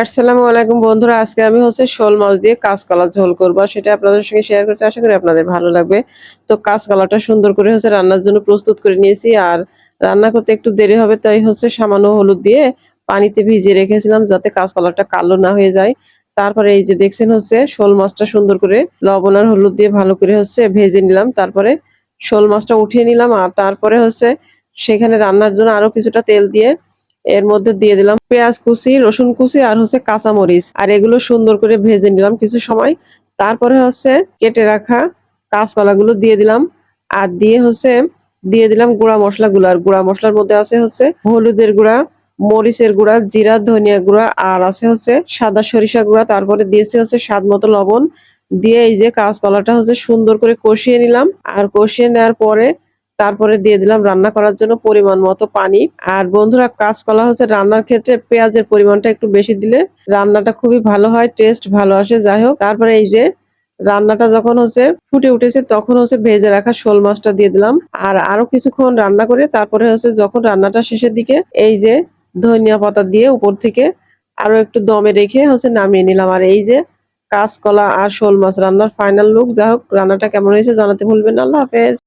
আসসালামু আলাইকুম বন্ধুরা, আজকে আমি শোল মাছ দিয়ে কাঁচকলার ঝোল করব। সেটা আপনাদের সঙ্গে শেয়ার করছি। আশা করি আপনাদের ভালো লাগবে। তো কাঁচকলাটা সুন্দর করে রান্নার জন্য প্রস্তুত করে নিয়েছি। আর রান্না করতে একটু দেরি হবে, তাই সামান্য হলুদ দিয়ে পানিতে ভিজিয়ে রেখেছিলাম যাতে কাঁচকলাটা কালো না হয়ে যায়। তারপরে এই যে দেখছেন শোল মাছটা সুন্দর করে লবণ আর হলুদ দিয়ে ভালো করে ভেজে নিলাম। তারপরে শোল মাছটা উঠিয়ে নিলাম। আর তারপরে সেখানে রান্নার জন্য আরো কিছুটা তেল দিয়ে এর মধ্যে দিয়ে দিলাম পেঁয়াজ কুচি, রসুন কুচি আর কাঁচামরিচ। আর এগুলো সুন্দর করে ভেজে নিলাম কিছু সময়। তারপরে কেটে রাখা কাঁচকলাগুলো দিয়ে দিলাম। আর দিয়ে দিলাম গুঁড়া মশলাগুলো। আর গুঁড়া মশলার মধ্যে আছে হলুদের গুঁড়া, মরিচের গুঁড়া, জিরা, ধনিয়া গুঁড়া আর আছে সাদা সরিষা গুঁড়া। তারপরে দিয়েছি স্বাদ মতো লবণ। দিয়ে এই যে কাঁচকলাটা সুন্দর করে কষিয়ে নিলাম। আর কষিয়ে নেওয়ার পরে তারপরে দিয়ে দিলাম রান্না করার জন্য পরিমাণ মতো পানি। আর বন্ধুরা, কাঁচকলা রান্নার ক্ষেত্রে পেঁয়াজের পরিমাণটা একটু বেশি দিলে রান্নাটা খুবই ভালো হয়, টেস্ট ভালো আসে। যাই হোক, তারপরে এই যে রান্নাটা যখন ফুটে উঠেছে তখন ভেজে রাখা শোল মাছটা দিয়ে দিলাম। আর আরো কিছুক্ষণ রান্না করে তারপরে যখন রান্নাটা শেষের দিকে এই যে ধনিয়া পাতা দিয়ে উপর থেকে আরো একটু দমে রেখে নামিয়ে নিলাম। আর এই যে কাঁচকলা আর শোল মাছ রান্নার ফাইনাল লুক। যাই হোক, রান্নাটা কেমন হয়েছে জানাতে ভুলবেন না। আল্লাহ হাফেজ।